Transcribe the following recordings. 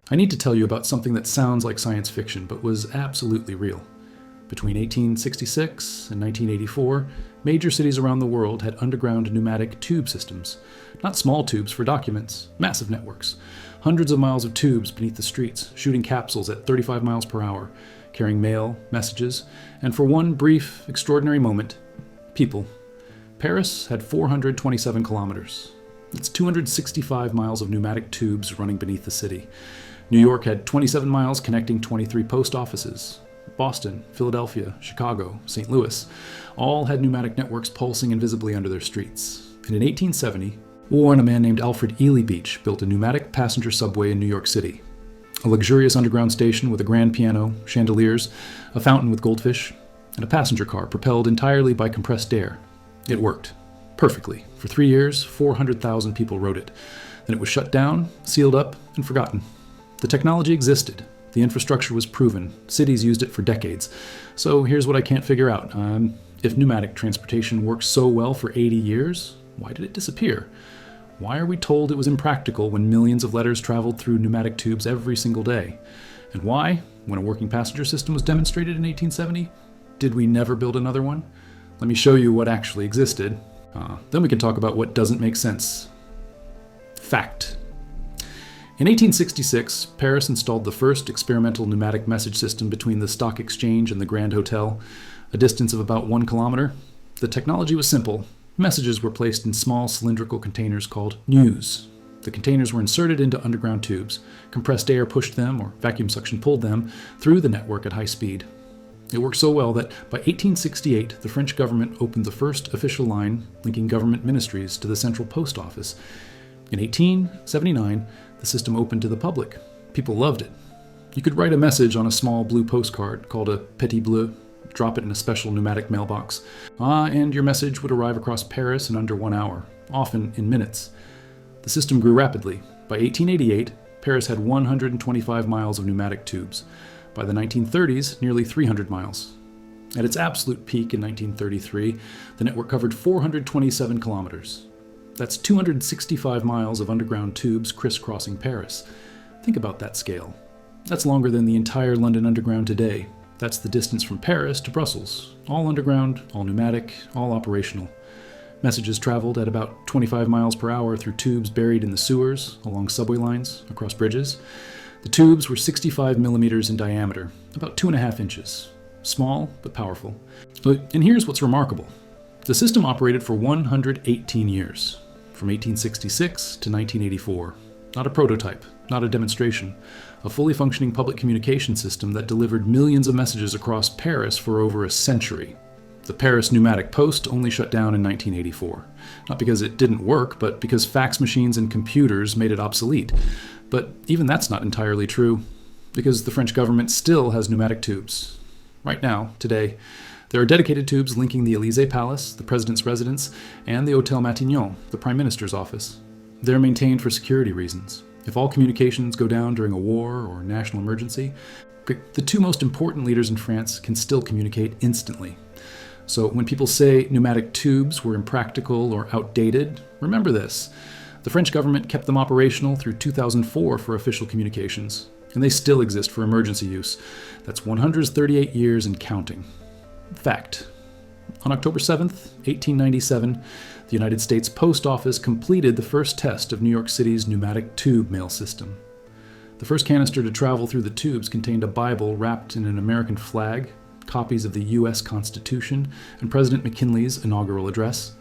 I need to tell you about something that sounds like science fiction, but was absolutely real. Between 1866 and 1984, major cities around the world had underground pneumatic tube systems. Not small tubes for documents, massive networks. Hundreds of miles of tubes beneath the streets, shooting capsules at 35 miles per hour, carrying mail, messages, and for one brief, extraordinary moment, people. Paris had 427 kilometers. That's 265 miles of pneumatic tubes running beneath the city. New York had 27 miles connecting 23 post offices. Boston, Philadelphia, Chicago, St. Louis, all had pneumatic networks pulsing invisibly under their streets. And in 1870, War and a man named Alfred Ely Beach built a pneumatic passenger subway in New York City. A luxurious underground station with a grand piano, chandeliers, a fountain with goldfish, and a passenger car propelled entirely by compressed air. It worked. Perfectly. For 3 years, 400,000 people rode it. Then it was shut down, sealed up, and forgotten. The technology existed. The infrastructure was proven. Cities used it for decades. So here's what I can't figure out. If pneumatic transportation worked so well for 80 years, why did it disappear? Why are we told it was impractical when millions of letters traveled through pneumatic tubes every single day? And why, when a working passenger system was demonstrated in 1870, did we never build another one? Let me show you what actually existed. Then we can talk about what doesn't make sense. Fact. In 1866, Paris installed the first experimental pneumatic message system between the Stock Exchange and the Grand Hotel, a distance of about 1 kilometer. The technology was simple. Messages were placed in small cylindrical containers called news. The containers were inserted into underground tubes. Compressed air pushed them, or vacuum suction pulled them, through the network at high speed. It worked so well that by 1868, the French government opened the first official line linking government ministries to the central post office. In 1879, the system opened to the public. People loved it. You could write a message on a small blue postcard called a petit bleu, drop it in a special pneumatic mailbox, and your message would arrive across Paris in under 1 hour, often in minutes. The system grew rapidly. By 1888, Paris had 125 miles of pneumatic tubes. By the 1930s, nearly 300 miles. At its absolute peak in 1933, the network covered 427 kilometers. That's 265 miles of underground tubes crisscrossing Paris. Think about that scale. That's longer than the entire London Underground today. That's the distance from Paris to Brussels. All underground, all pneumatic, all operational. Messages traveled at about 25 miles per hour through tubes buried in the sewers, along subway lines, across bridges. The tubes were 65 millimeters in diameter, about 2.5 inches. Small, but powerful. And here's what's remarkable. The system operated for 118 years. From 1866 to 1984. Not a prototype, not a demonstration. A fully functioning public communication system that delivered millions of messages across Paris for over a century. The Paris Pneumatic Post only shut down in 1984. Not because it didn't work, but because fax machines and computers made it obsolete. But even that's not entirely true, because the French government still has pneumatic tubes. Right now, today, there are dedicated tubes linking the Élysée Palace, the President's residence, and the Hôtel Matignon, the Prime Minister's office. They're maintained for security reasons. If all communications go down during a war or national emergency, the two most important leaders in France can still communicate instantly. So when people say pneumatic tubes were impractical or outdated, remember this. The French government kept them operational through 2004 for official communications, and they still exist for emergency use. That's 138 years and counting. Fact. On October 7th, 1897, the United States Post Office completed the first test of New York City's pneumatic tube mail system. The first canister to travel through the tubes contained a Bible wrapped in an American flag, copies of the U.S. Constitution, and President McKinley's inaugural address.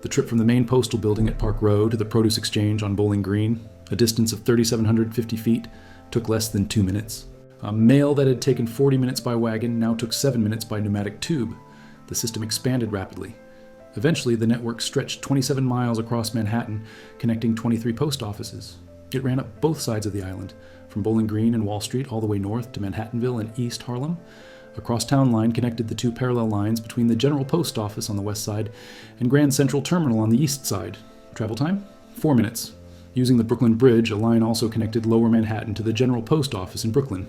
The trip from the main postal building at Park Row to the produce exchange on Bowling Green, a distance of 3,750 feet, took less than 2 minutes. A mail that had taken 40 minutes by wagon now took 7 minutes by pneumatic tube. The system expanded rapidly. Eventually, the network stretched 27 miles across Manhattan, connecting 23 post offices. It ran up both sides of the island, from Bowling Green and Wall Street all the way north to Manhattanville and East Harlem. A cross-town line connected the two parallel lines between the General Post Office on the west side and Grand Central Terminal on the east side. Travel time? 4 minutes. Using the Brooklyn Bridge, a line also connected Lower Manhattan to the General Post Office in Brooklyn.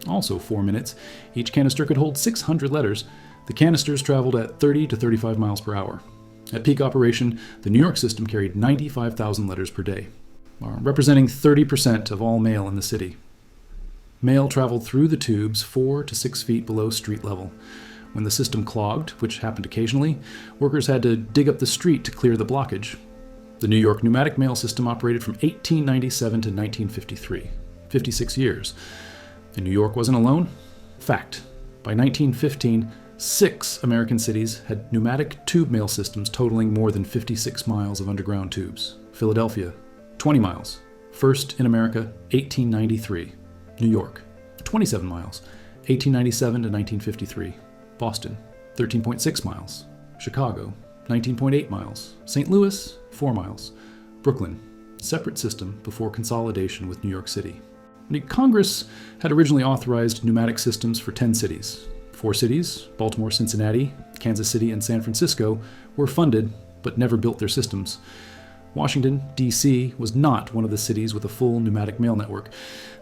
Also 4 minutes. Each canister could hold 600 letters. The canisters traveled at 30 to 35 miles per hour. At peak operation, the New York system carried 95,000 letters per day, representing 30% of all mail in the city. Mail traveled through the tubes 4 to 6 feet below street level. When the system clogged, which happened occasionally, workers had to dig up the street to clear the blockage. The New York pneumatic mail system operated from 1897 to 1953, 56 years. And New York wasn't alone. Fact, by 1915, 6 American cities had pneumatic tube mail systems totaling more than 56 miles of underground tubes. Philadelphia, 20 miles. First in America, 1893. New York, 27 miles, 1897 to 1953. Boston, 13.6 miles. Chicago, 19.8 miles. St. Louis, 4 miles. Brooklyn, separate system before consolidation with New York City. Congress had originally authorized pneumatic systems for 10 cities. 4 cities, Baltimore, Cincinnati, Kansas City, and San Francisco, were funded but never built their systems. Washington, D.C. was not one of the cities with a full pneumatic mail network.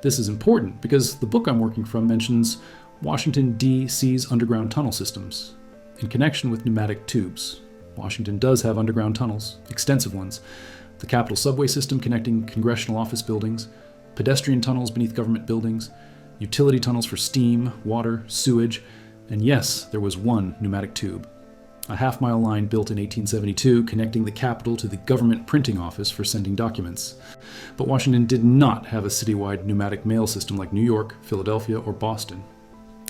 This is important because the book I'm working from mentions Washington, D.C.'s underground tunnel systems in connection with pneumatic tubes. Washington does have underground tunnels, extensive ones. The Capitol subway system connecting congressional office buildings, pedestrian tunnels beneath government buildings, utility tunnels for steam, water, sewage, and yes, there was one pneumatic tube. A half-mile line built in 1872 connecting the Capitol to the government printing office for sending documents. But Washington did not have a citywide pneumatic mail system like New York, Philadelphia, or Boston.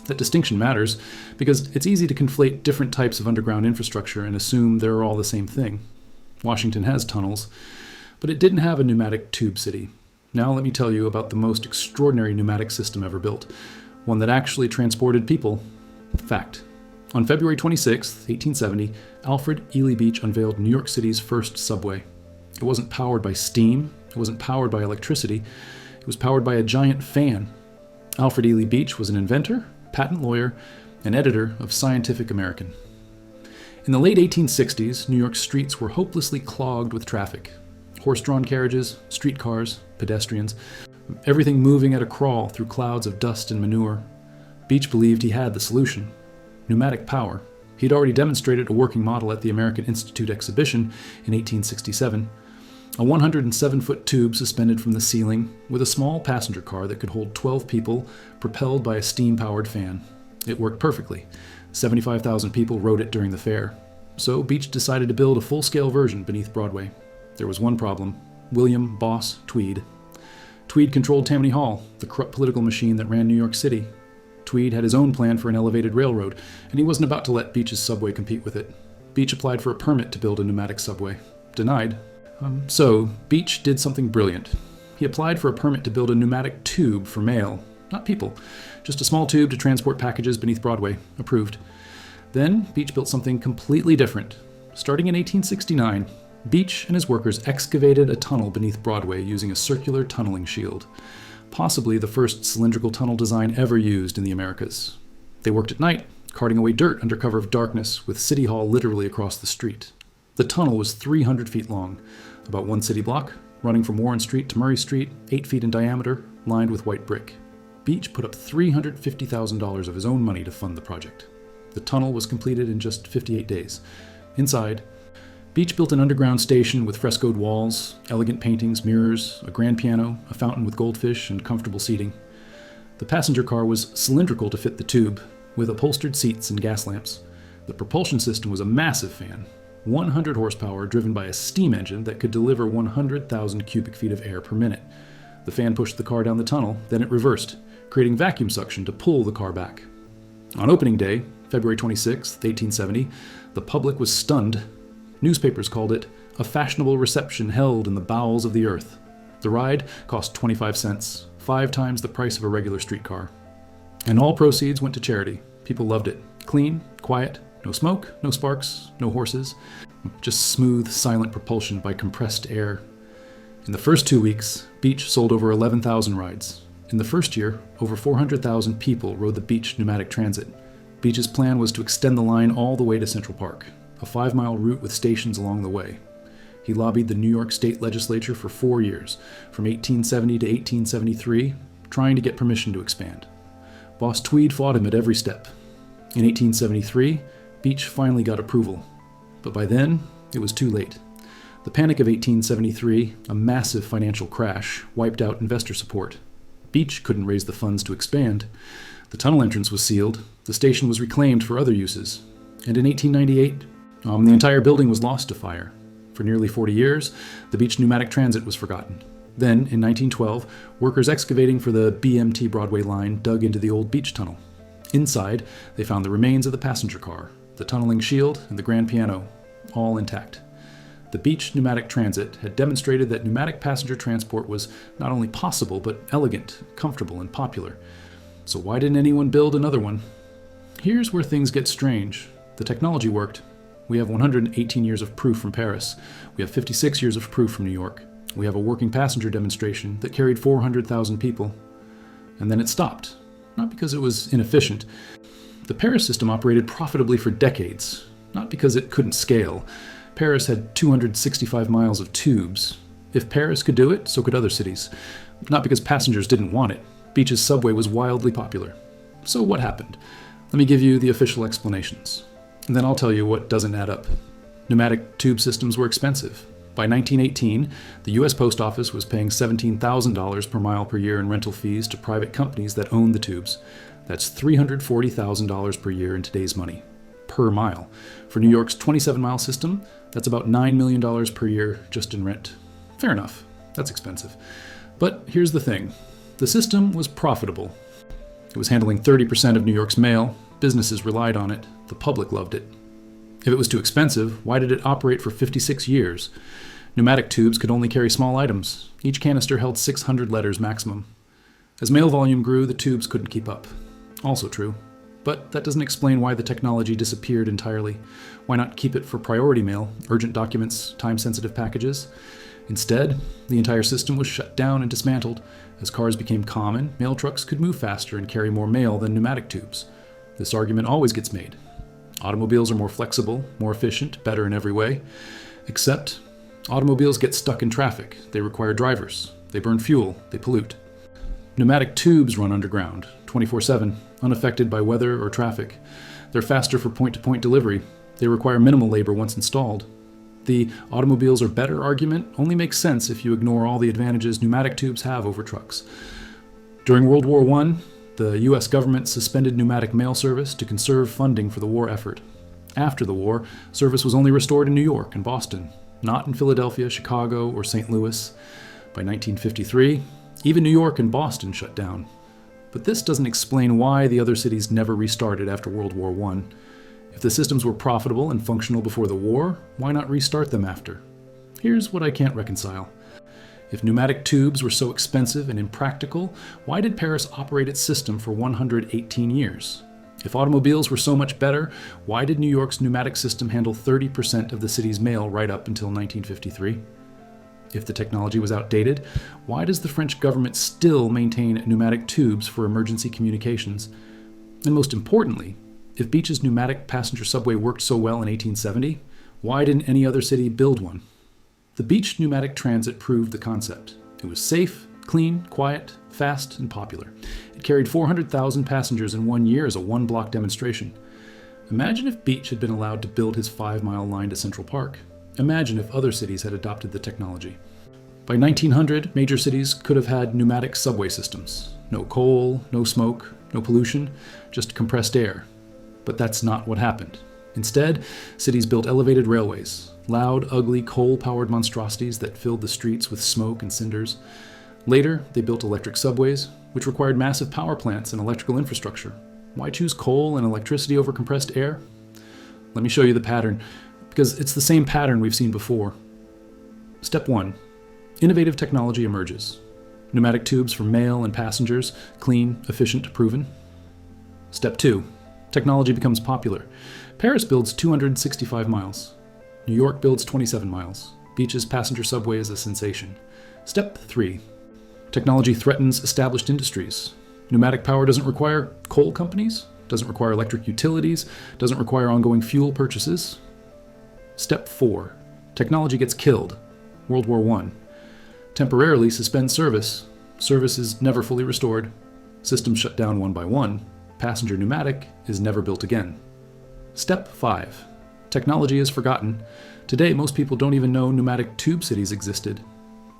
That distinction matters because it's easy to conflate different types of underground infrastructure and assume they're all the same thing. Washington has tunnels, but it didn't have a pneumatic tube city. Now let me tell you about the most extraordinary pneumatic system ever built, one that actually transported people. Fact. On February 26, 1870, Alfred Ely Beach unveiled New York City's first subway. It wasn't powered by steam, it wasn't powered by electricity, it was powered by a giant fan. Alfred Ely Beach was an inventor, patent lawyer, and editor of Scientific American. In the late 1860s, New York's streets were hopelessly clogged with traffic. Horse-drawn carriages, streetcars, pedestrians, everything moving at a crawl through clouds of dust and manure. Beach believed he had the solution. Pneumatic power. He'd already demonstrated a working model at the American Institute exhibition in 1867. A 107-foot tube suspended from the ceiling with a small passenger car that could hold 12 people propelled by a steam-powered fan. It worked perfectly. 75,000 people rode it during the fair. So Beach decided to build a full-scale version beneath Broadway. There was one problem. William Boss Tweed. Tweed controlled Tammany Hall, the corrupt political machine that ran New York City. Tweed had his own plan for an elevated railroad, and he wasn't about to let Beach's subway compete with it. Beach applied for a permit to build a pneumatic subway. Denied. So Beach did something brilliant. He applied for a permit to build a pneumatic tube for mail, not people. Just a small tube to transport packages beneath Broadway. Approved. Then Beach built something completely different. Starting in 1869, Beach and his workers excavated a tunnel beneath Broadway using a circular tunneling shield. Possibly the first cylindrical tunnel design ever used in the Americas. They worked at night, carting away dirt under cover of darkness, with City Hall literally across the street. The tunnel was 300 feet long, about 1 city block, running from Warren Street to Murray Street, 8 feet in diameter, lined with white brick. Beach put up $350,000 of his own money to fund the project. The tunnel was completed in just 58 days. Inside, Beach built an underground station with frescoed walls, elegant paintings, mirrors, a grand piano, a fountain with goldfish, and comfortable seating. The passenger car was cylindrical to fit the tube, with upholstered seats and gas lamps. The propulsion system was a massive fan, 100 horsepower driven by a steam engine that could deliver 100,000 cubic feet of air per minute. The fan pushed the car down the tunnel, then it reversed, creating vacuum suction to pull the car back. On opening day, February 26, 1870, the public was stunned. Newspapers called it a fashionable reception held in the bowels of the earth. The ride cost 25 cents, 5 times the price of a regular streetcar. And all proceeds went to charity. People loved it. Clean, quiet, no smoke, no sparks, no horses. Just smooth, silent propulsion by compressed air. In the first 2 weeks, Beach sold over 11,000 rides. In the first year, over 400,000 people rode the Beach pneumatic transit. Beach's plan was to extend the line all the way to Central Park, a 5-mile route with stations along the way. He lobbied the New York State Legislature for 4 years, from 1870 to 1873, trying to get permission to expand. Boss Tweed fought him at every step. In 1873, Beach finally got approval. But by then, it was too late. The Panic of 1873, a massive financial crash, wiped out investor support. Beach couldn't raise the funds to expand. The tunnel entrance was sealed. The station was reclaimed for other uses. And in 1898, the entire building was lost to fire. For nearly 40 years, the Beach Pneumatic Transit was forgotten. Then, in 1912, workers excavating for the BMT Broadway line dug into the old beach tunnel. Inside, they found the remains of the passenger car, the tunneling shield, and the grand piano, all intact. The Beach Pneumatic Transit had demonstrated that pneumatic passenger transport was not only possible, but elegant, comfortable, and popular. So why didn't anyone build another one? Here's where things get strange. The technology worked. We have 118 years of proof from Paris. We have 56 years of proof from New York. We have a working passenger demonstration that carried 400,000 people. And then it stopped. Not because it was inefficient. The Paris system operated profitably for decades, not because it couldn't scale. Paris had 265 miles of tubes. If Paris could do it, so could other cities. Not because passengers didn't want it. Beach's subway was wildly popular. So what happened? Let me give you the official explanations. And then I'll tell you what doesn't add up. Pneumatic tube systems were expensive. By 1918, the U.S. Post Office was paying $17,000 per mile per year in rental fees to private companies that owned the tubes. That's $340,000 per year in today's money, per mile. For New York's 27-mile system, that's about $9 million per year just in rent. Fair enough, that's expensive. But here's the thing. The system was profitable. It was handling 30% of New York's mail. Businesses relied on it. The public loved it. If it was too expensive, why did it operate for 56 years? Pneumatic tubes could only carry small items. Each canister held 600 letters maximum. As mail volume grew, the tubes couldn't keep up. Also true. But that doesn't explain why the technology disappeared entirely. Why not keep it for priority mail, urgent documents, time-sensitive packages? Instead, the entire system was shut down and dismantled. As cars became common, mail trucks could move faster and carry more mail than pneumatic tubes. This argument always gets made. Automobiles are more flexible, more efficient, better in every way. Except, automobiles get stuck in traffic. They require drivers. They burn fuel. They pollute. Pneumatic tubes run underground, 24/7, unaffected by weather or traffic. They're faster for point-to-point delivery. They require minimal labor once installed. The automobiles are better argument only makes sense if you ignore all the advantages pneumatic tubes have over trucks. During World War I, the U.S. government suspended pneumatic mail service to conserve funding for the war effort. After the war, service was only restored in New York and Boston, not in Philadelphia, Chicago, or St. Louis. By 1953, even New York and Boston shut down. But this doesn't explain why the other cities never restarted after World War I. If the systems were profitable and functional before the war, why not restart them after? Here's what I can't reconcile. If pneumatic tubes were so expensive and impractical, why did Paris operate its system for 118 years? If automobiles were so much better, why did New York's pneumatic system handle 30% of the city's mail right up until 1953? If the technology was outdated, why does the French government still maintain pneumatic tubes for emergency communications? And most importantly, if Beach's pneumatic passenger subway worked so well in 1870, why didn't any other city build one? The Beach Pneumatic Transit proved the concept. It was safe, clean, quiet, fast, and popular. It carried 400,000 passengers in 1 year as a one-block demonstration. Imagine if Beach had been allowed to build his 5-mile line to Central Park. Imagine if other cities had adopted the technology. By 1900, major cities could have had pneumatic subway systems. No coal, no smoke, no pollution, just compressed air. But that's not what happened. Instead, cities built elevated railways, loud, ugly, coal-powered monstrosities that filled the streets with smoke and cinders. Later, they built electric subways, which required massive power plants and electrical infrastructure. Why choose coal and electricity over compressed air? Let me show you the pattern, because it's the same pattern we've seen before. Step 1. Innovative technology emerges. Pneumatic tubes for mail and passengers, clean, efficient, proven. Step 2. Technology becomes popular. Paris builds 265 miles. New York builds 27 miles. Beach's passenger subway is a sensation. Step 3. Technology threatens established industries. Pneumatic power doesn't require coal companies, doesn't require electric utilities, doesn't require ongoing fuel purchases. Step 4. Technology gets killed. World War I. Temporarily suspends service. Service is never fully restored. Systems shut down one by one. Passenger pneumatic is never built again. Step 5. Technology is forgotten. Today, most people don't even know pneumatic tube cities existed.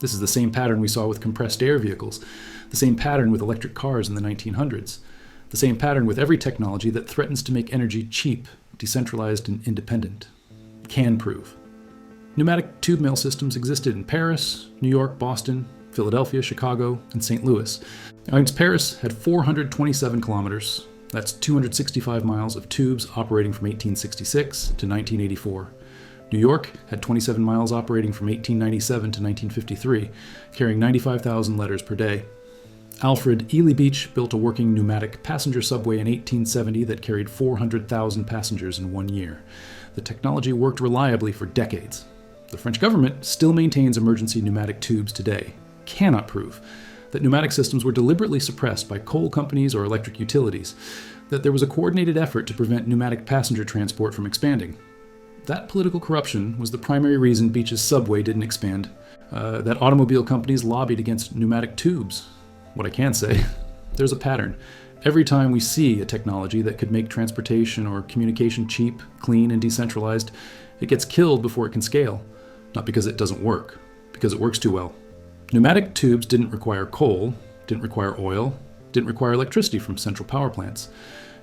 This is the same pattern we saw with compressed air vehicles, the same pattern with electric cars in the 1900s, the same pattern with every technology that threatens to make energy cheap, decentralized, and independent. Can prove. Pneumatic tube mail systems existed in Paris, New York, Boston, Philadelphia, Chicago, and St. Louis. Paris had 427 kilometers, that's 265 miles of tubes operating from 1866 to 1984. New York had 27 miles operating from 1897 to 1953, carrying 95,000 letters per day. Alfred Ely Beach built a working pneumatic passenger subway in 1870 that carried 400,000 passengers in 1 year. The technology worked reliably for decades. The French government still maintains emergency pneumatic tubes today. Cannot prove that pneumatic systems were deliberately suppressed by coal companies or electric utilities, that there was a coordinated effort to prevent pneumatic passenger transport from expanding. That political corruption was the primary reason Beach's subway didn't expand, that automobile companies lobbied against pneumatic tubes. What I can say, there's a pattern. Every time we see a technology that could make transportation or communication cheap, clean, and decentralized, it gets killed before it can scale. Not because it doesn't work, because it works too well. Pneumatic tubes didn't require coal, didn't require oil, didn't require electricity from central power plants.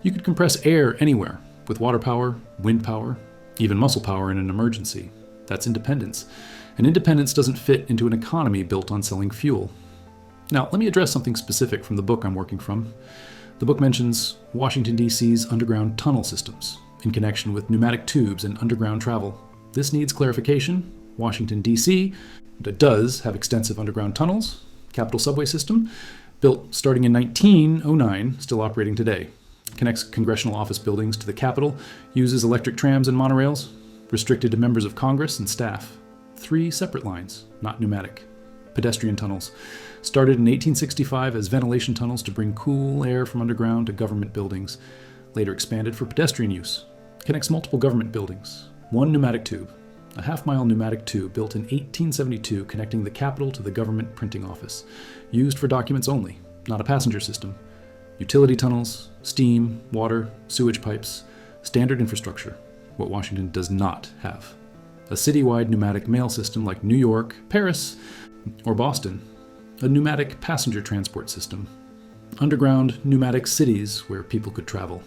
You could compress air anywhere, with water power, wind power, even muscle power in an emergency. That's independence. And independence doesn't fit into an economy built on selling fuel. Now, let me address something specific from the book I'm working from. The book mentions Washington, D.C.'s underground tunnel systems in connection with pneumatic tubes and underground travel. This needs clarification. Washington, D.C. does have extensive underground tunnels, capital subway system, built starting in 1909, still operating today. Connects congressional office buildings to the Capitol, uses electric trams and monorails, restricted to members of Congress and staff. 3 separate lines, not pneumatic. Pedestrian tunnels. Started in 1865 as ventilation tunnels to bring cool air from underground to government buildings. Later expanded for pedestrian use. Connects multiple government buildings. 1 pneumatic tube. A half-mile pneumatic tube built in 1872 connecting the Capitol to the government printing office. Used for documents only, not a passenger system. Utility tunnels, steam, water, sewage pipes. Standard infrastructure, what Washington does not have. A citywide pneumatic mail system like New York, Paris, or Boston. A pneumatic passenger transport system. Underground pneumatic cities where people could travel.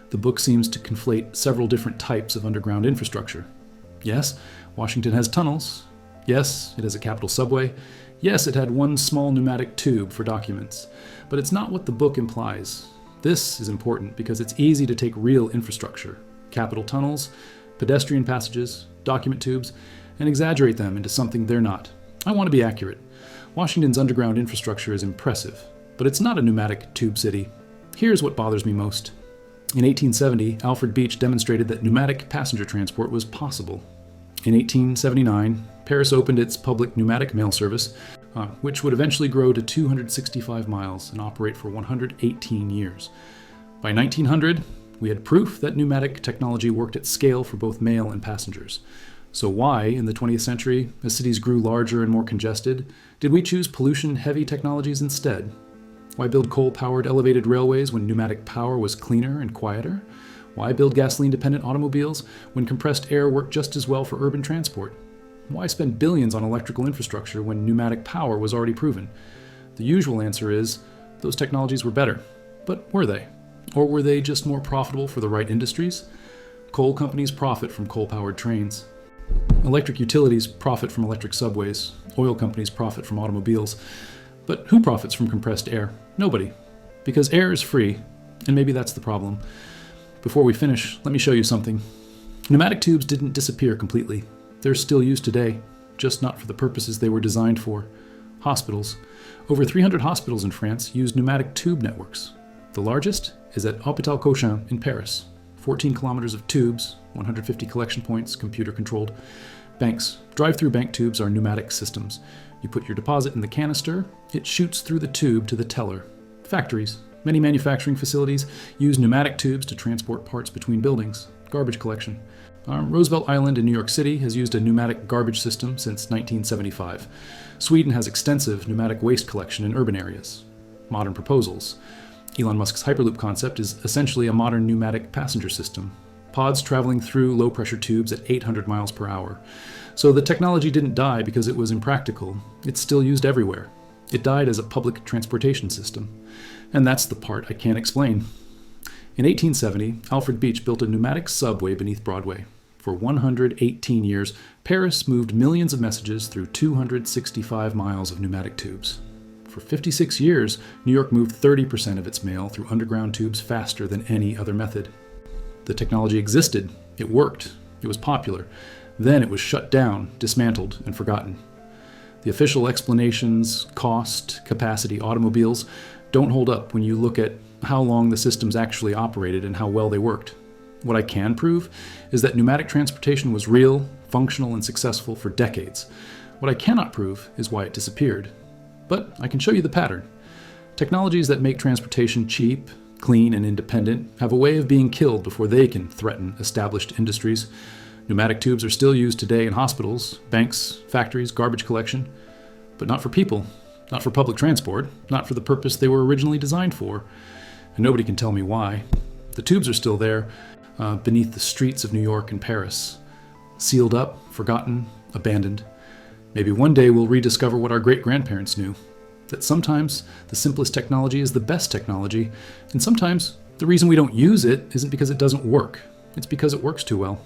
The book seems to conflate several different types of underground infrastructure. Yes, Washington has tunnels. Yes, it has a capital subway. Yes, it had 1 small pneumatic tube for documents. But it's not what the book implies. This is important because it's easy to take real infrastructure, capital tunnels, pedestrian passages, document tubes, and exaggerate them into something they're not. I want to be accurate. Washington's underground infrastructure is impressive, but it's not a pneumatic tube city. Here's what bothers me most. In 1870, Alfred Beach demonstrated that pneumatic passenger transport was possible. In 1879, Paris opened its public pneumatic mail service, which would eventually grow to 265 miles and operate for 118 years. By 1900, we had proof that pneumatic technology worked at scale for both mail and passengers. So why, in the 20th century, as cities grew larger and more congested, did we choose pollution-heavy technologies instead? Why build coal-powered elevated railways when pneumatic power was cleaner and quieter? Why build gasoline-dependent automobiles when compressed air worked just as well for urban transport? Why spend billions on electrical infrastructure when pneumatic power was already proven? The usual answer is, those technologies were better. But were they? Or were they just more profitable for the right industries? Coal companies profit from coal-powered trains. Electric utilities profit from electric subways. Oil companies profit from automobiles. But who profits from compressed air? Nobody. Because air is free, and maybe that's the problem. Before we finish, let me show you something. Pneumatic tubes didn't disappear completely. They're still used today, just not for the purposes they were designed for. Hospitals. Over 300 hospitals in France use pneumatic tube networks. The largest is at Hôpital Cochin in Paris. 14 kilometers of tubes, 150 collection points, computer-controlled. Banks. Drive-through bank tubes are pneumatic systems. You put your deposit in the canister, it shoots through the tube to the teller. Factories. Many manufacturing facilities use pneumatic tubes to transport parts between buildings. Garbage collection. Roosevelt Island in New York City has used a pneumatic garbage system since 1975. Sweden has extensive pneumatic waste collection in urban areas. Modern proposals. Elon Musk's Hyperloop concept is essentially a modern pneumatic passenger system. pods traveling through low-pressure tubes at 800 miles per hour. So the technology didn't die because it was impractical. It's still used everywhere. It died as a public transportation system. And that's the part I can't explain. In 1870, Alfred Beach built a pneumatic subway beneath Broadway. For 118 years, Paris moved millions of messages through 265 miles of pneumatic tubes. For 56 years, New York moved 30% of its mail through underground tubes faster than any other method. The technology existed. It worked. It was popular. Then it was shut down, dismantled, and forgotten. The official explanations, cost, capacity, automobiles, don't hold up when you look at how long the systems actually operated and how well they worked. What I can prove is that pneumatic transportation was real, functional, and successful for decades. What I cannot prove is why it disappeared. But I can show you the pattern. Technologies that make transportation cheap, clean, and independent have a way of being killed before they can threaten established industries. Pneumatic tubes are still used today in hospitals, banks, factories, garbage collection, but not for people, not for public transport, not for the purpose they were originally designed for. And nobody can tell me why. The tubes are still there, beneath the streets of New York and Paris. Sealed up, forgotten, abandoned. Maybe one day we'll rediscover what our great-grandparents knew. That sometimes the simplest technology is the best technology, and sometimes the reason we don't use it isn't because it doesn't work. It's because it works too well.